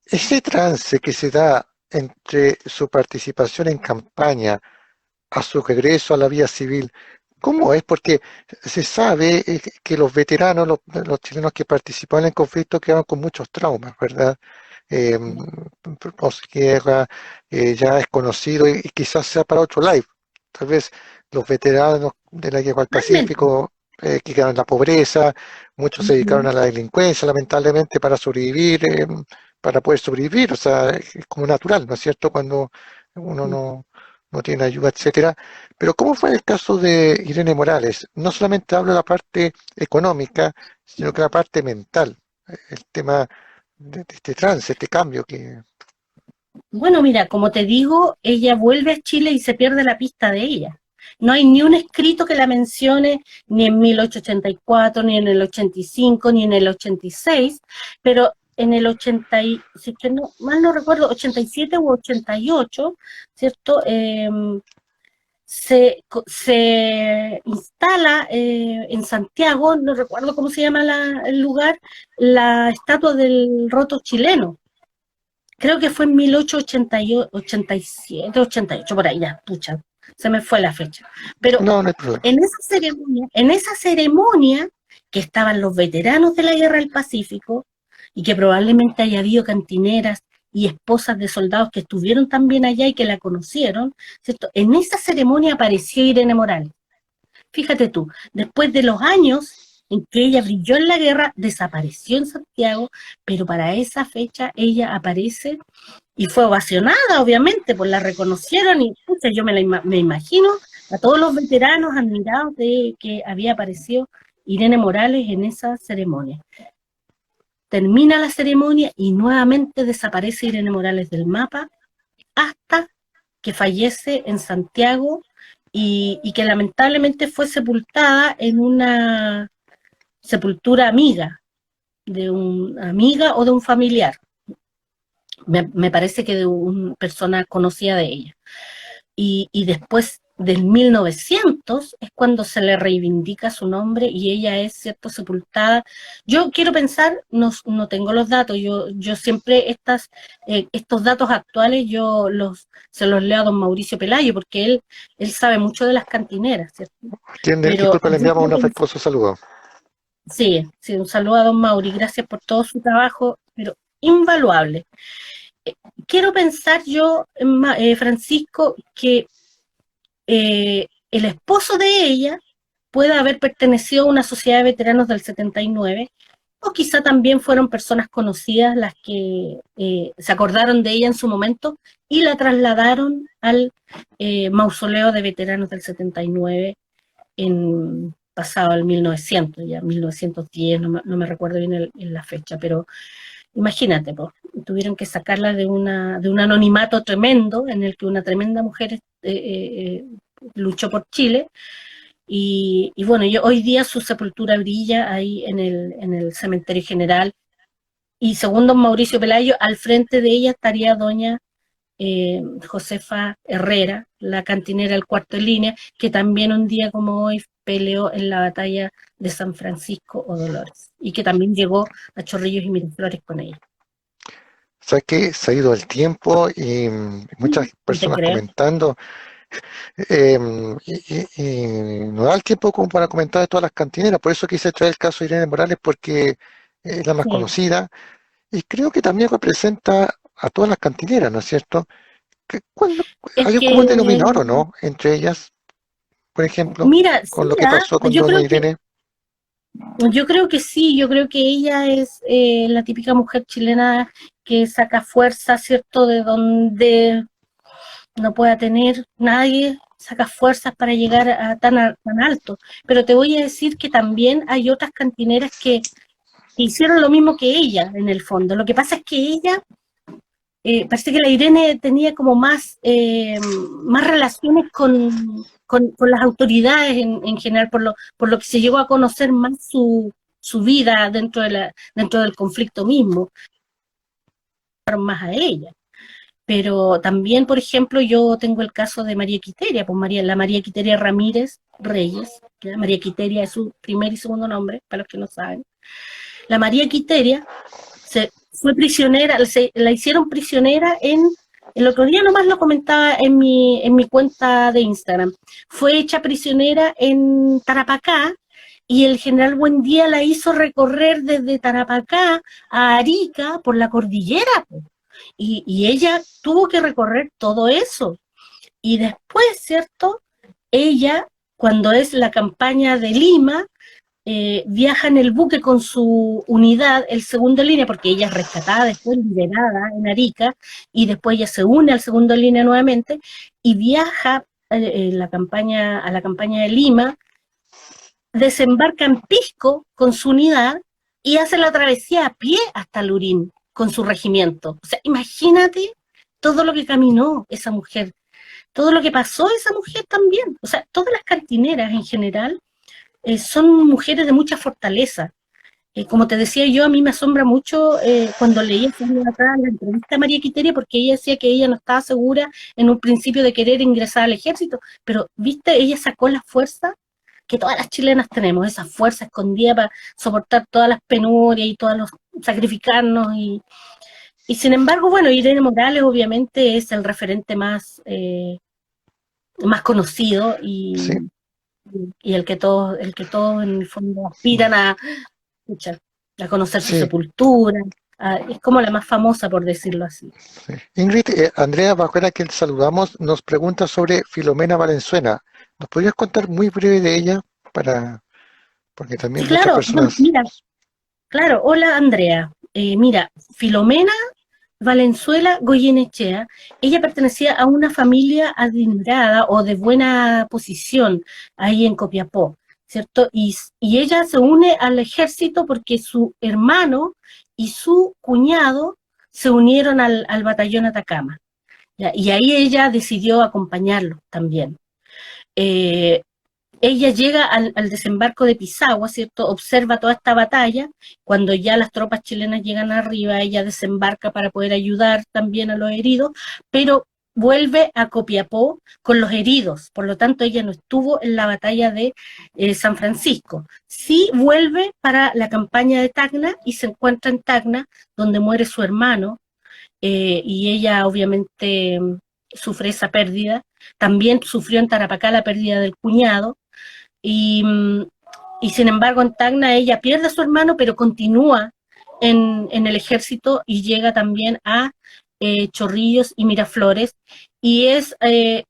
ese trance que se da entre su participación en campaña a su regreso a la vida civil, ¿cómo es? Porque se sabe que los veteranos, los chilenos que participaban en el conflicto quedaron con muchos traumas, ¿verdad? Eh, Posguerra, ya es conocido y quizás sea para otro live. Tal vez los veteranos de la guerra al Totalmente. Pacífico que quedaron en la pobreza, muchos se dedicaron Ujú. a la delincuencia, lamentablemente, para sobrevivir, para poder sobrevivir, o sea, es como natural, ¿no es cierto? Cuando uno no no tienen ayuda, etcétera. Pero ¿cómo fue en el caso de Irene Morales? No solamente hablo de la parte económica, sino que la parte mental, el tema de este trance, este cambio que... Bueno, mira, como te digo, ella vuelve a Chile y se pierde la pista de ella. No hay ni un escrito que la mencione, ni en 1884, ni en el 85, ni en el 86, pero en el 80, si es que no, mal no recuerdo, 87 u 88, ¿cierto? Se instala en Santiago, no recuerdo cómo se llama el lugar, la estatua del roto chileno. Creo que fue en 1887, 88, por ahí ya, pucha, se me fue la fecha. Pero No, no hay problema. en esa ceremonia que estaban los veteranos de la Guerra del Pacífico y que probablemente haya habido cantineras y esposas de soldados que estuvieron también allá y que la conocieron, ¿cierto? En esa ceremonia apareció Irene Morales. Fíjate tú, después de los años en que ella brilló en la guerra, desapareció en Santiago, pero para esa fecha ella aparece y fue ovacionada, obviamente, pues la reconocieron y pucha, yo me imagino a todos los veteranos admirados de que había aparecido Irene Morales en esa ceremonia. Termina la ceremonia y nuevamente desaparece Irene Morales del mapa hasta que fallece en Santiago y que lamentablemente fue sepultada en una sepultura amiga, de una amiga o de un familiar. Me parece que de una persona conocida de ella. Y después del 1900 es cuando se le reivindica su nombre y ella es, cierto, sepultada. Yo quiero pensar, no tengo los datos, yo siempre estos datos actuales se los leo a don Mauricio Pelayo porque él sabe mucho de las cantineras, ¿cierto? Pero Disculpa, le enviamos un afectuoso saludo. sí, un saludo a don Mauri, gracias por todo su trabajo, pero invaluable. Quiero pensar yo, Francisco, que el esposo de ella pueda haber pertenecido a una sociedad de veteranos del 79, o quizá también fueron personas conocidas las que se acordaron de ella en su momento y la trasladaron al mausoleo de veteranos del 79 en pasado el 1900, ya 1910, no me recuerdo bien la fecha, pero imagínate, pues, tuvieron que sacarla de un anonimato tremendo en el que una tremenda mujer luchó por Chile y bueno, hoy día su sepultura brilla ahí en el cementerio general y según don Mauricio Pelayo, al frente de ella estaría doña Josefa Herrera, la cantinera del cuarto en línea, que también un día como hoy peleó en la batalla de San Francisco o Dolores y que también llegó a Chorrillos y Miraflores con ella. ¿Sabes qué? Se ha ido el tiempo y muchas ¿No te personas crees? comentando. Y no da el tiempo como para comentar de todas las cantineras, por eso quise traer el caso de Irene Morales porque es la más Sí. conocida y creo que también representa a todas las cantineras, ¿no es cierto? ¿Cuándo, Es hay un que, común denominador o no entre ellas, por ejemplo, mira, sí, con lo que pasó con doña Irene? yo creo que sí, yo creo que ella es la típica mujer chilena que saca fuerza, ¿cierto? De donde no pueda tener nadie, saca fuerzas para llegar tan alto. Pero te voy a decir que también hay otras cantineras que hicieron lo mismo que ella, en el fondo. Lo que pasa es que ella, parece que la Irene tenía como más relaciones con las autoridades en general, por lo que se llegó a conocer más su vida dentro del conflicto mismo, más a ella. Pero también, por ejemplo, yo tengo el caso de María Quiteria, pues la María Quiteria Ramírez Reyes, ¿ya? María Quiteria es su primer y segundo nombre, para los que no saben. La María Quiteria fue prisionera, la hicieron prisionera el otro día nomás lo comentaba en mi cuenta de Instagram, fue hecha prisionera en Tarapacá y el general Buendía la hizo recorrer desde Tarapacá a Arica por la cordillera, y ella tuvo que recorrer todo eso. Y después, ¿cierto? Ella, cuando es la campaña de Lima, viaja en el buque con su unidad, el segundo línea, porque ella es rescatada, después liberada en Arica, y después ella se une al segundo línea nuevamente, y viaja a la campaña de Lima, desembarca en Pisco con su unidad y hace la travesía a pie hasta Lurín con su regimiento. O sea, imagínate todo lo que caminó esa mujer, todo lo que pasó esa mujer también. O sea, todas las cantineras en general son mujeres de mucha fortaleza. Como te decía yo, a mí me asombra mucho cuando leí hace años atrás la entrevista a María Quiteria, porque ella decía que ella no estaba segura en un principio de querer ingresar al ejército, pero, viste, ella sacó la fuerza que todas las chilenas tenemos, esa fuerza escondida para soportar todas las penurias y todos los sacrificarnos. Y sin embargo, bueno, Irene Morales obviamente es el referente más conocido Sí, y el que todos en el fondo aspiran pucha, a conocer su sí, sepultura, es como la más famosa, por decirlo así. sí. Ingrid, Andrea Bajuela, a quien saludamos, nos pregunta sobre Filomena Valenzuela. ¿Nos podrías contar muy breve de ella? Para, porque Sí, también muchas claro, bueno, personas. mira, claro, hola Andrea. Mira, Filomena Valenzuela Goyenechea, ella pertenecía a una familia adinerada o de buena posición ahí en Copiapó, ¿cierto? Y ella se une al ejército porque su hermano y su cuñado se unieron al batallón Atacama, ¿ya? Y ahí ella decidió acompañarlo también. Eh, Ella llega al desembarco de Pisagua, ¿cierto? Observa toda esta batalla. Cuando ya las tropas chilenas llegan arriba, ella desembarca para poder ayudar también a los heridos, pero vuelve a Copiapó con los heridos. Por lo tanto, ella no estuvo en la batalla de San Francisco. Sí vuelve para la campaña de Tacna y se encuentra en Tacna, donde muere su hermano, y ella obviamente sufre esa pérdida. También sufrió en Tarapacá la pérdida del cuñado, y, y sin embargo en Tacna ella pierde a su hermano, pero continúa en el ejército y llega también a Chorrillos y Miraflores. Y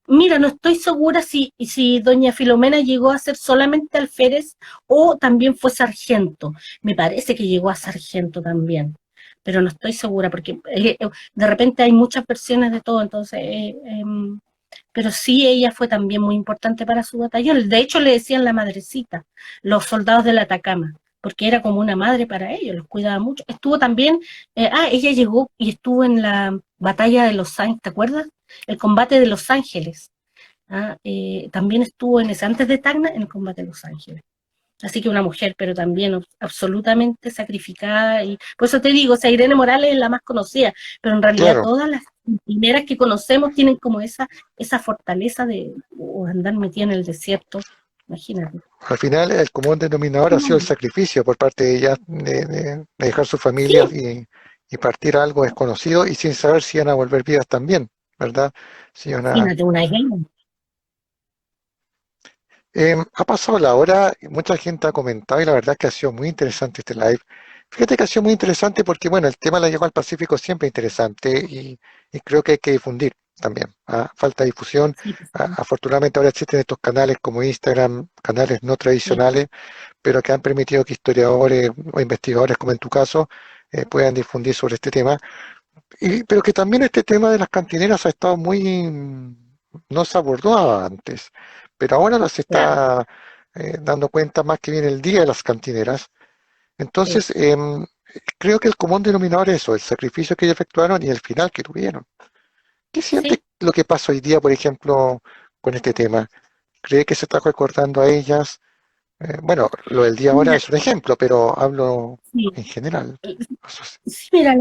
mira, no estoy segura si doña Filomena llegó a ser solamente alférez o también fue sargento. Me parece que llegó a sargento también, pero no estoy segura porque de repente hay muchas versiones de todo, entonces pero sí ella fue también muy importante para su batallón. De hecho, le decían la madrecita, los soldados del Atacama, porque era como una madre para ellos, los cuidaba mucho. Estuvo también, ella llegó y estuvo en la batalla de Los Ángeles, ¿te acuerdas? El combate de Los Ángeles. También estuvo en ese, antes de Tacna, en el combate de Los Ángeles. Así que una mujer, pero también absolutamente sacrificada. Y por eso te digo, o sea, Irene Morales es la más conocida, pero en realidad Claro, todas las primeras que conocemos tienen como esa fortaleza de andar metida en el desierto. Imagínate. al final el común denominador ha sido el sacrificio por parte de ellas de dejar su familia Sí, y partir a algo desconocido y sin saber si iban a volver vivas también, ¿verdad? Si iban a, imagínate una guerra. Ha pasado la hora, y mucha gente ha comentado y la verdad es que ha sido muy interesante este live. Fíjate que ha sido muy interesante porque, bueno, el tema de la guerra al Pacífico es siempre interesante y creo que hay que difundir también. Falta difusión. Sí, pues, Afortunadamente ahora existen estos canales como Instagram, canales no sí, tradicionales, pero que han permitido que historiadores o investigadores, como en tu caso, puedan difundir sobre este tema. Pero que también este tema de las cantineras ha estado no se abordó antes, pero ahora se claro, está dando cuenta más que viene el día de las cantineras. sí, Entonces, creo que el común denominador es eso, el sacrificio que ellos efectuaron y el final que tuvieron. ¿Qué siente sí. lo que pasa hoy día, por ejemplo, con este tema? ¿Cree que se está recordando a ellas? Bueno, lo del día ahora Mira, es un ejemplo, pero hablo sí, en general. sí, mira,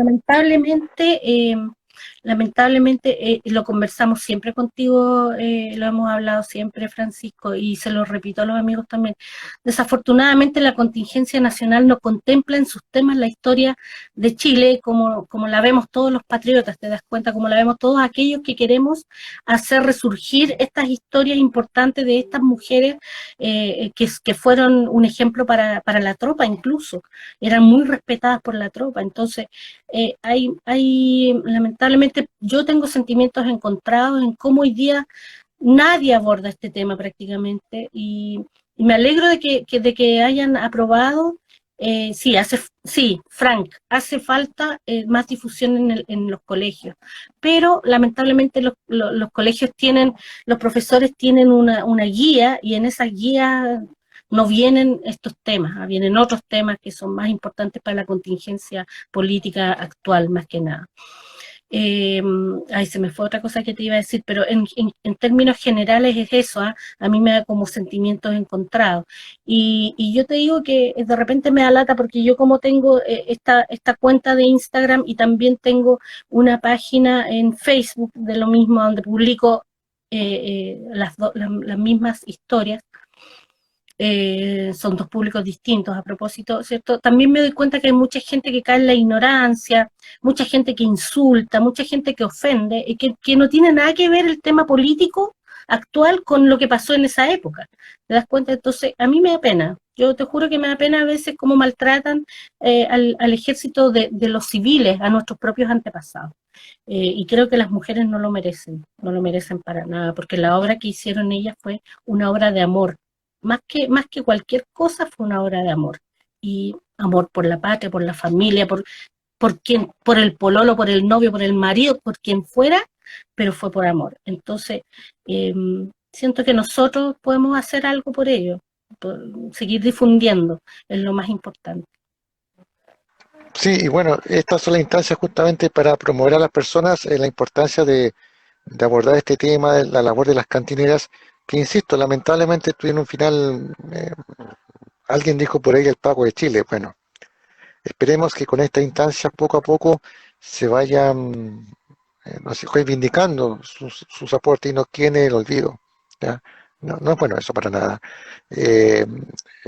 lamentablemente lo conversamos siempre contigo, lo hemos hablado siempre, Francisco, y se lo repito a los amigos también. Desafortunadamente la contingencia nacional no contempla en sus temas la historia de Chile como la vemos todos los patriotas, te das cuenta, como la vemos todos aquellos que queremos hacer resurgir estas historias importantes de estas mujeres que fueron un ejemplo para la tropa incluso, eran muy respetadas por la tropa. Entonces, lamentablemente, yo tengo sentimientos encontrados en cómo hoy día nadie aborda este tema prácticamente Y me alegro de que hayan aprobado. Sí, sí, Frank, hace falta más difusión en los colegios, pero lamentablemente los colegios tienen, los profesores tienen una guía y en esa guía no vienen estos temas, vienen otros temas que son más importantes para la contingencia política actual, más que nada. Ay, se me fue otra cosa que te iba a decir, pero en términos generales es eso, ¿ah? A mí me da como sentimientos encontrados. Y yo te digo que de repente me da lata porque yo como tengo esta cuenta de Instagram y también tengo una página en Facebook de lo mismo donde publico las mismas historias, son dos públicos distintos a propósito, ¿cierto? También me doy cuenta que hay mucha gente que cae en la ignorancia, mucha gente que insulta, mucha gente que ofende, y que no tiene nada que ver el tema político actual con lo que pasó en esa época. ¿Te das cuenta? Entonces, a mí me da pena. Yo te juro que me da pena a veces cómo maltratan al ejército de los civiles, a nuestros propios antepasados. Y creo que las mujeres no lo merecen, no lo merecen para nada, porque la obra que hicieron ellas fue una obra de amor, más que cualquier cosa fue una obra de amor. Y amor por la patria, por la familia, por quien, por el pololo, por el novio, por el marido, por quien fuera, pero fue por amor. Entonces, eh, siento que nosotros podemos hacer algo por ello, por seguir difundiendo, es lo más importante. Sí, y bueno, estas son las instancias justamente para promover a las personas la importancia de abordar este tema, de la labor de las cantineras, que insisto, lamentablemente tuvieron un final, alguien dijo por ahí el Pago de Chile. Bueno, esperemos que con estas instancias poco a poco se vayan, no sé, reivindicando sus aportes y no quede el olvido. ¿Ya? No, no es bueno eso para nada. Eh,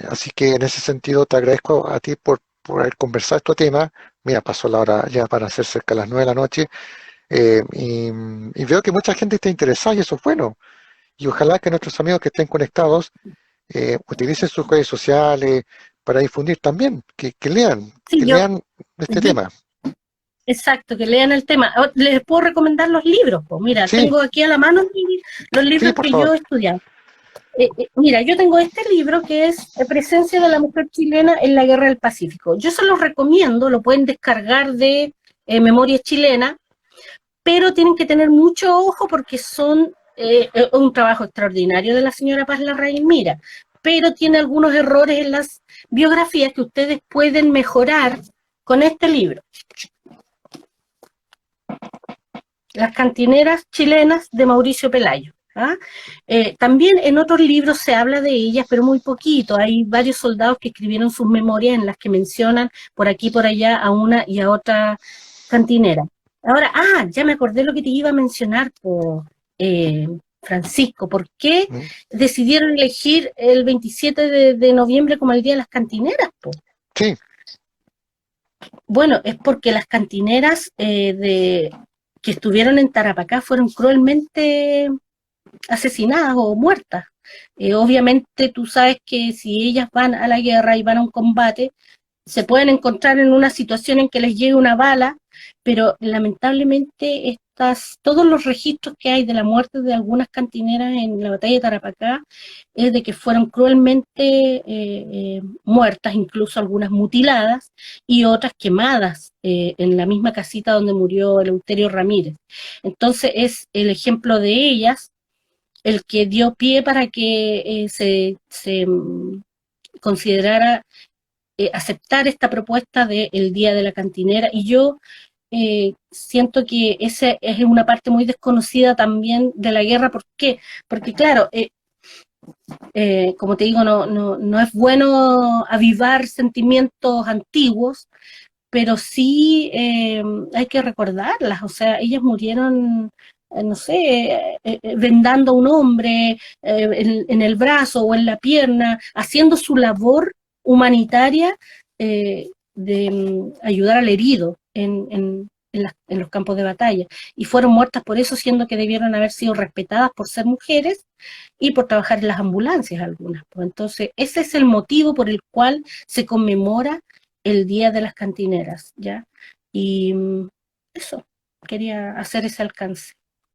Así que en ese sentido te agradezco a ti por haber conversado este tema. Mira, pasó la hora ya para hacer cerca de las 9 de la noche. Y veo que mucha gente está interesada y eso es bueno. Y ojalá que nuestros amigos que estén conectados utilicen sus redes sociales para difundir también, Sí, que lean este yo tema. exacto, que lean el tema. Les puedo recomendar los libros, pues mira, Sí, tengo aquí a la mano los sí, libros por que yo favor. he estudiado. Mira, yo tengo este libro que es Presencia de la mujer chilena en la Guerra del Pacífico. Yo se los recomiendo, lo pueden descargar de Memoria Chilena, pero tienen que tener mucho ojo porque son un trabajo extraordinario de la señora Paz Larraín Mira, pero tiene algunos errores en las biografías que ustedes pueden mejorar con este libro. Las cantineras chilenas de Mauricio Pelayo. ¿Ah? También en otros libros se habla de ellas, pero muy poquito. Hay varios soldados que escribieron sus memorias en las que mencionan por aquí por allá a una y a otra cantinera. Ahora, ya me acordé lo que te iba a mencionar, eh, Francisco. ¿Por qué ¿Mm? decidieron elegir el 27 de noviembre como el Día de las Cantineras? Po? Sí, Bueno, es porque las cantineras que estuvieron en Tarapacá fueron cruelmente asesinadas o muertas. Obviamente tú sabes que si ellas van a la guerra y van a un combate, se pueden encontrar en una situación en que les llegue una bala, pero lamentablemente todos los registros que hay de la muerte de algunas cantineras en la batalla de Tarapacá es de que fueron cruelmente muertas, incluso algunas mutiladas y otras quemadas en la misma casita donde murió Eleuterio Ramírez. Entonces es el ejemplo de ellas el que dio pie para que se considerara aceptar esta propuesta del Día de la Cantinera. Y yo siento que esa es una parte muy desconocida también de la guerra. ¿Por qué? Porque claro, como te digo, no es bueno avivar sentimientos antiguos, pero sí hay que recordarlas. O sea, ellas murieron, no sé, vendando a un hombre en el brazo o en la pierna, haciendo su labor humanitaria de ayudar al herido en los campos de batalla. Y fueron muertas por eso, siendo que debieron haber sido respetadas por ser mujeres y por trabajar en las ambulancias algunas. Pues entonces, ese es el motivo por el cual se conmemora el Día de las Cantineras, ¿ya? Y eso, quería hacer ese alcance.